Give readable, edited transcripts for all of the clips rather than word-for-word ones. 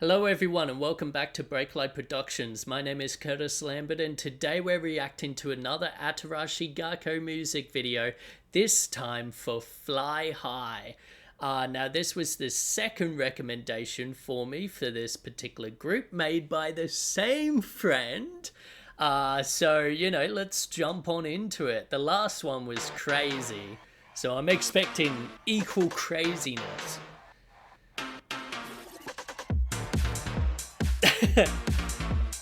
Hello everyone and welcome back to Breaklight Productions. My name is Curtis Lambert and today we're reacting to another ATARASHII GAKKO music video, this time for Fly High. Now this was the second recommendation for me for this particular group made by the same friend. So let's jump on into it. The last one was crazy, so I'm expecting equal craziness.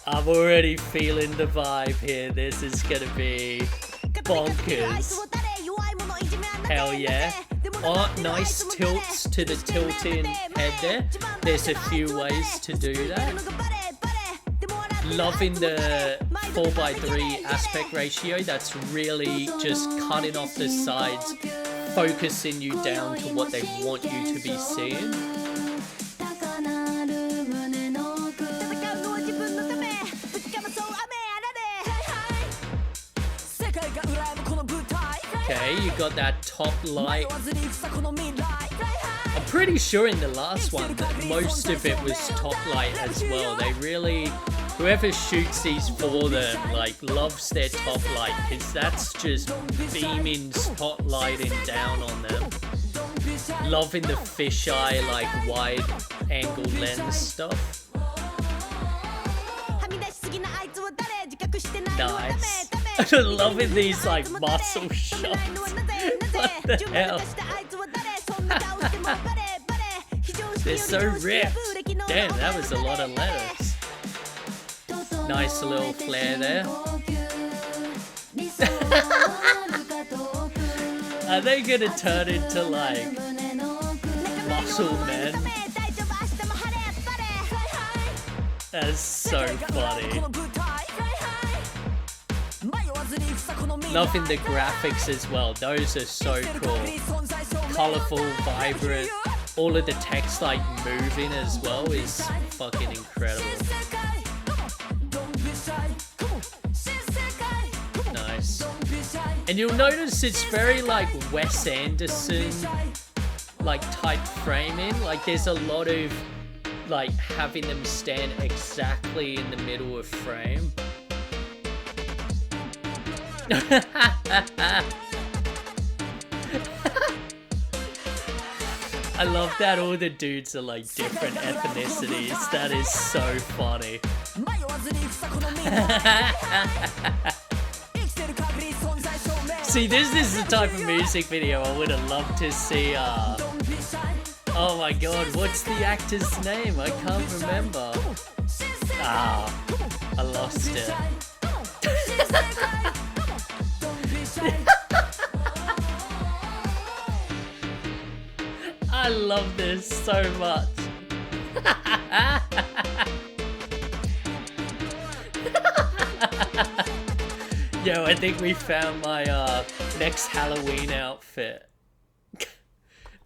I'm already feeling the vibe here. This is gonna be bonkers. Hell yeah. Oh, nice tilts to the tilting head there. There's a few ways to do that. Loving the 4:3 aspect ratio. That's really just cutting off the sides, focusing you down to what they want you to be seeing. Okay, you got that top light. I'm pretty sure in the last one that most of it was top light as well. They really, whoever shoots these for them, loves their top light, because that's just beaming spotlighting down on them. Loving the fisheye, wide angle lens stuff. Nice. Loving these muscle shots. What the hell? They're so ripped. Damn, that was a lot of letters. Nice little flare there. Are they gonna turn into muscle men? That's so funny. Loving the graphics as well. Those are so cool. Colorful, vibrant. All of the text moving as well is fucking incredible. Nice. And you'll notice it's very Wes Anderson type framing. There's a lot of having them stand exactly in the middle of frame. I love that all the dudes are different ethnicities. That is so funny. See, this is the type of music video I would have loved to see. Oh my god, what's the actor's name? I can't remember. I lost it. I love this so much. Yo, I think we found my next Halloween outfit.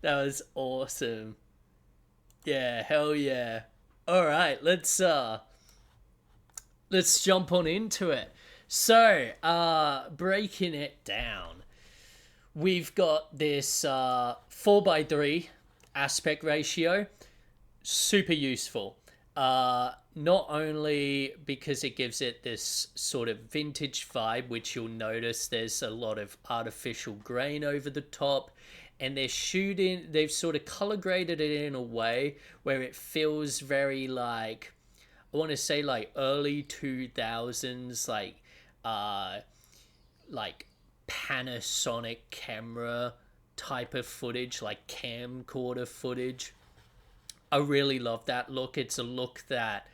That was awesome. Yeah, hell yeah. Alright, let's jump on into it. So, breaking it down, we've got this 4:3 aspect ratio, super useful. Not only because it gives it this sort of vintage vibe, which you'll notice there's a lot of artificial grain over the top, and they've sort of color graded it in a way where it feels very I want to say early 2000s, Panasonic camera type of footage, camcorder footage. I really love that look. It's a look that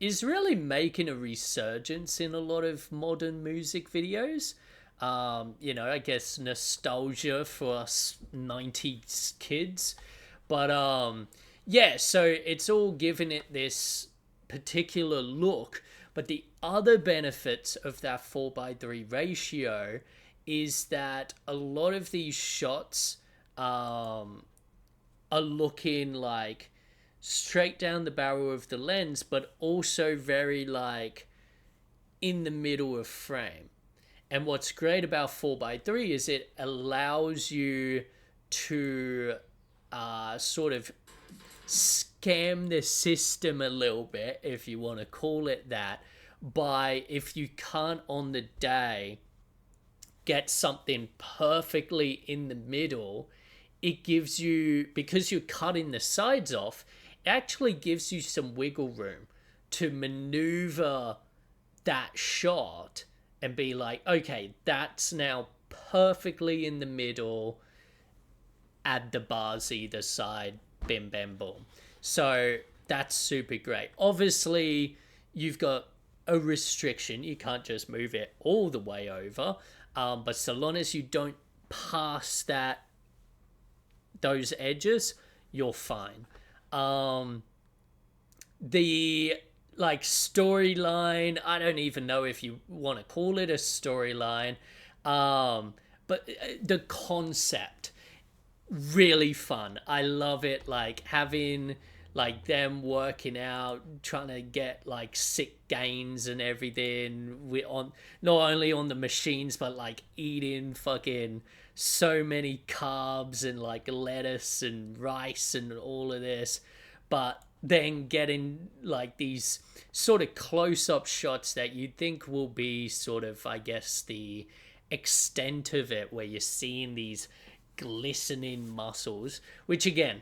is really making a resurgence in a lot of modern music videos. I guess nostalgia for us 90s kids. But yeah, so it's all giving it this particular look. But the other benefits of that 4:3 ratio is that a lot of these shots are looking straight down the barrel of the lens, but also very in the middle of frame. And what's great about 4:3 is it allows you to sort of scam the system a little bit, if you want to call it that, by if you can't on the day get something perfectly in the middle, it gives you, because you're cutting the sides off, it actually gives you some wiggle room to maneuver that shot and be like, okay, that's now perfectly in the middle, add the bars either side, bim bam boom. So that's super great. Obviously, you've got a restriction. You can't just move it all the way over. But so long as you don't pass those edges, you're fine. The like storyline, I don't even know if you want to call it a storyline, but the concept, really fun. I love it, like having like them working out, trying to get like sick gains and everything, we on not only on the machines but like eating fucking so many carbs and like lettuce and rice and all of this, but then getting like these sort of close-up shots that you'd think will be sort of, I guess, the extent of it, where you're seeing these glistening muscles, which again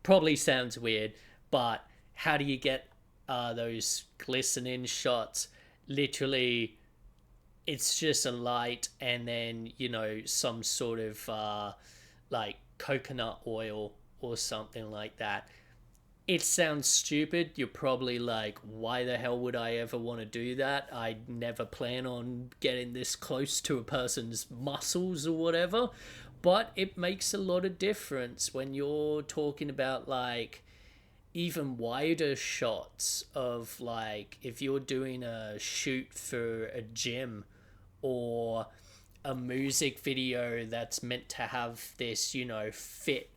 probably sounds weird, but how do you get those glistening shots? Literally, it's just a light and then, you know, some sort of like coconut oil or something like that. It sounds stupid. You're probably like, why the hell would I ever want to do that? I never plan on getting this close to a person's muscles or whatever. But it makes a lot of difference when you're talking about like even wider shots of like if you're doing a shoot for a gym or a music video that's meant to have this, you know, fit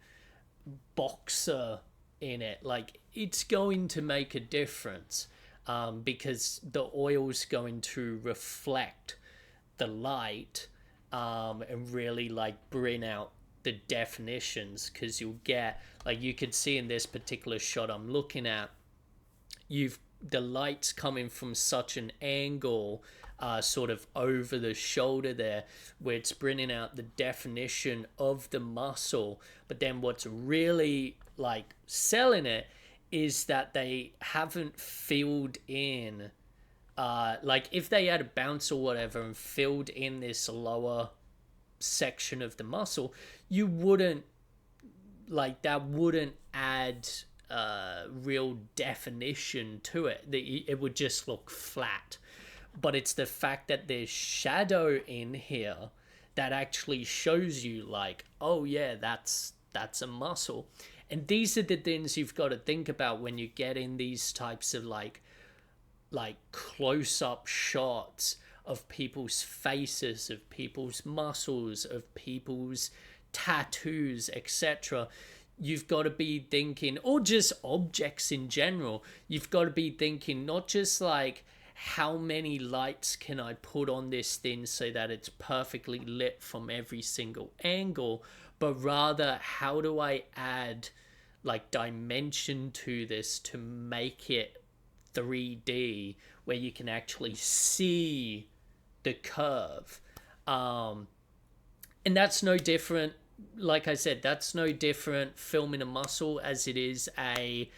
boxer in it. Like, it's going to make a difference, because the oil's going to reflect the light, and really like bring out the definitions, because you'll get, like, you could see in this particular shot I'm looking at, the light's coming from such an angle, sort of over the shoulder there, where it's bringing out the definition of the muscle. But then what's really like selling it is that they haven't filled in, like if they had a bounce or whatever and filled in this lower section of the muscle, you wouldn't, like, that wouldn't add real definition to it. It would just look flat. But it's the fact that there's shadow in here that actually shows you like, oh yeah, that's a muscle. And these are the things you've got to think about when you get in these types of like close-up shots of people's faces, of people's muscles, of people's tattoos, etc. You've got to be thinking, or just objects in general, you've got to be thinking not just like, how many lights can I put on this thing so that it's perfectly lit from every single angle, but rather how do I add like dimension to this to make it 3D, where you can actually see the curve. And that's no different, like I said, that's no different filming a muscle as it is a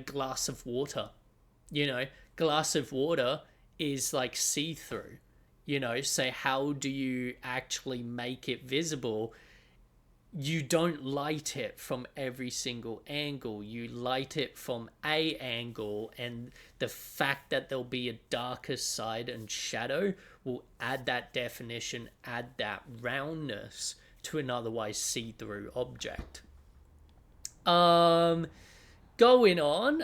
glass of water. You know, glass of water is like see-through, you know, so how do you actually make it visible? You don't light it from every single angle. You light it from a angle, and the fact that there'll be a darker side and shadow will add that definition, add that roundness to an otherwise see-through object. Going on,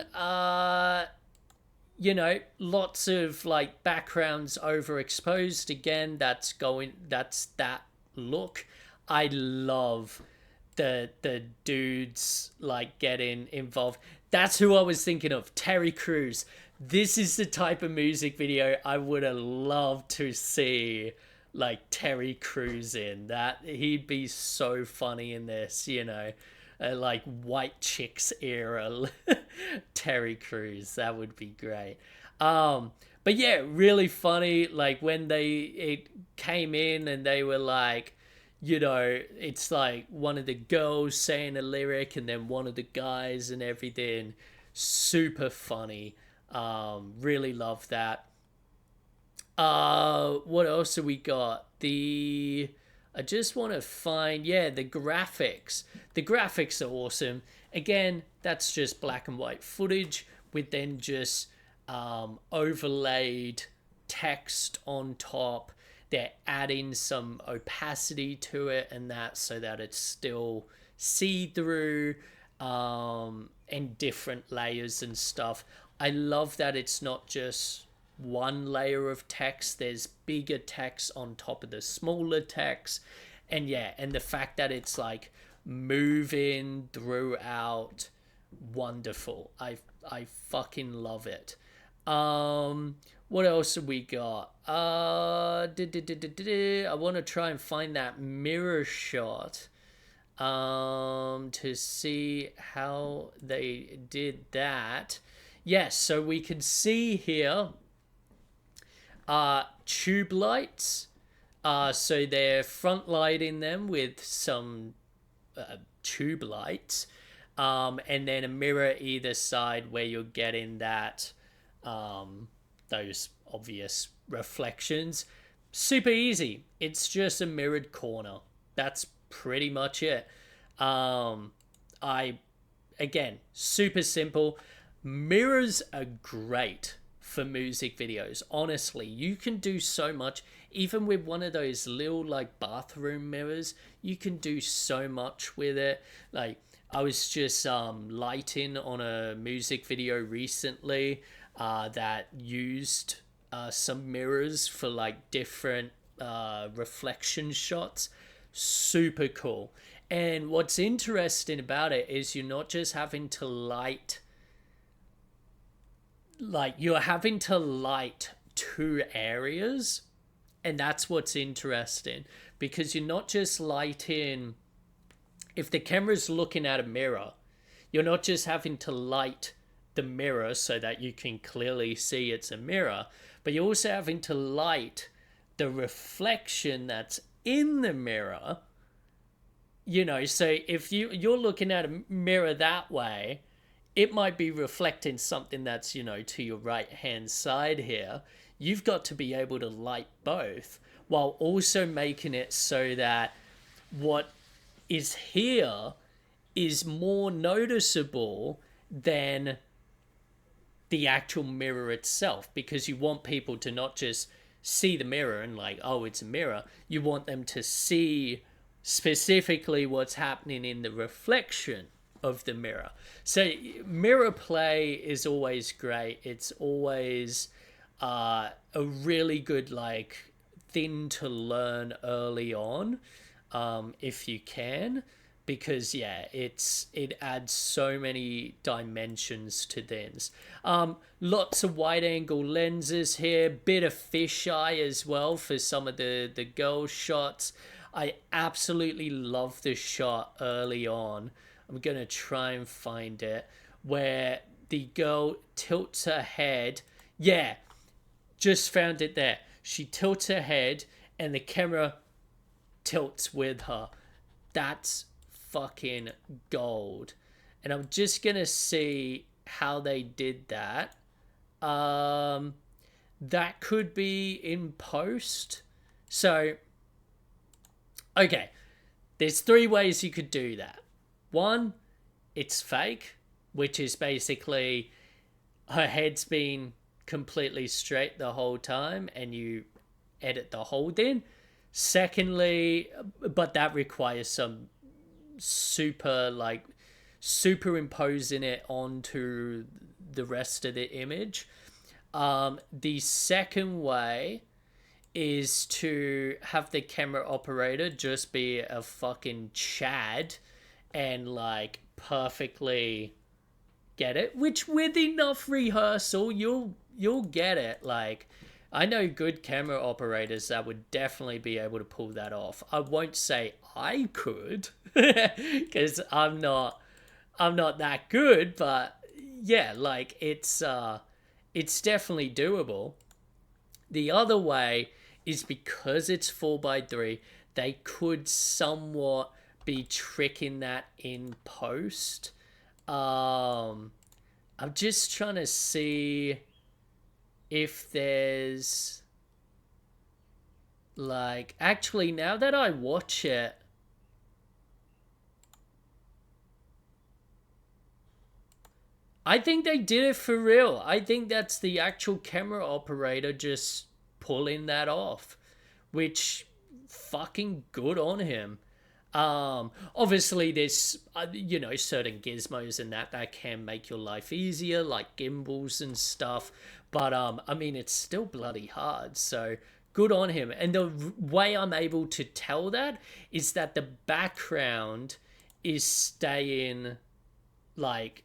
you know, lots of like backgrounds overexposed. Again, that's that look. I love the dudes like getting involved. That's who I was thinking of, Terry Crews. This is the type of music video I would have loved to see like Terry Crews in. That he'd be so funny in this, you know. like White Chicks era Terry Crews. That would be great. But yeah, really funny. Like when it came in and they were like, you know, it's like one of the girls saying a lyric and then one of the guys and everything. Super funny. Really love that. What else have we got? I just want to find, yeah, the graphics. The graphics are awesome. Again, that's just black and white footage with then just overlaid text on top. They're adding some opacity to it and that so that it's still see-through, and different layers and stuff. I love that it's not just one layer of text. There's bigger text on top of the smaller text. And yeah, and the fact that it's like moving throughout, wonderful. I fucking love it. What else have we got? I want to try and find that mirror shot to see how they did that. Yes, so we can see here tube lights. So they're front lighting them with some tube lights, and then a mirror either side where you're getting that those obvious reflections. Super easy. It's just a mirrored corner. That's pretty much it. Again, super simple. Mirrors are great for music videos. Honestly, you can do so much. Even with one of those little like bathroom mirrors, you can do so much with it. Like I was just lighting on a music video recently that used some mirrors for like different reflection shots. Super cool. And what's interesting about it is you're not just having to light, like you're having to light two areas, and that's what's interesting, because you're not just lighting, if the camera's looking at a mirror, you're not just having to light the mirror so that you can clearly see it's a mirror, but you're also having to light the reflection that's in the mirror. You know, so if you're looking at a mirror that way, it might be reflecting something that's, you know, to your right hand side here. You've got to be able to light both while also making it so that what is here is more noticeable than the actual mirror itself, because you want people to not just see the mirror and like, oh, it's a mirror. You want them to see specifically what's happening in the reflection of the mirror. So mirror play is always great. It's always a really good like thing to learn early on, if you can, because yeah, it adds so many dimensions to things. Lots of wide angle lenses here, bit of fisheye as well for some of the girl shots. I absolutely love this shot early on. I'm going to try and find it, where the girl tilts her head. Yeah, just found it there. She tilts her head and the camera tilts with her. That's fucking gold. And I'm just going to see how they did that. That could be in post. So, okay, there's three ways you could do that. One, it's fake, which is basically her head's been completely straight the whole time and you edit the hold in. Secondly, but that requires some superimposing it onto the rest of the image. The second way is to have the camera operator just be a fucking Chad and like perfectly get it, which with enough rehearsal you'll get it. Like I know good camera operators that would definitely be able to pull that off. I won't say I could, because I'm not that good, but yeah, like it's definitely doable. The other way is because it's 4x3, they could somewhat be tricking that in post. I'm just trying to see if there's like, actually, now that I watch it, I think they did it for real. I think that's the actual camera operator just pulling that off, which fucking good on him. Obviously there's certain gizmos and that can make your life easier, like gimbals and stuff, but I mean, it's still bloody hard. So good on him. And the way I'm able to tell that is that the background is staying like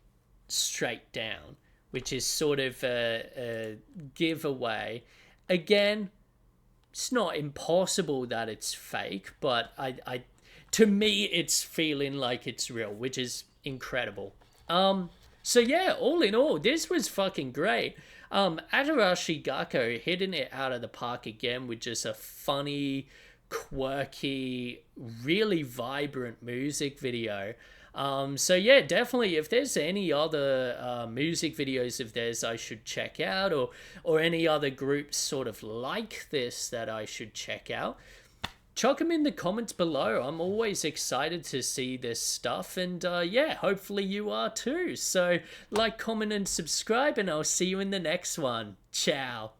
straight down, which is sort of a giveaway. Again, it's not impossible that it's fake, but I to me it's feeling like it's real, which is incredible. So yeah, all in all, this was fucking great. Atarashi Gakko hitting it out of the park again with just a funny, quirky, really vibrant music video. So yeah, definitely, if there's any other music videos of theirs I should check out, or any other groups sort of like this that I should check out, chuck them in the comments below. I'm always excited to see this stuff, and yeah, hopefully you are too. So like, comment, and subscribe, and I'll see you in the next one. Ciao.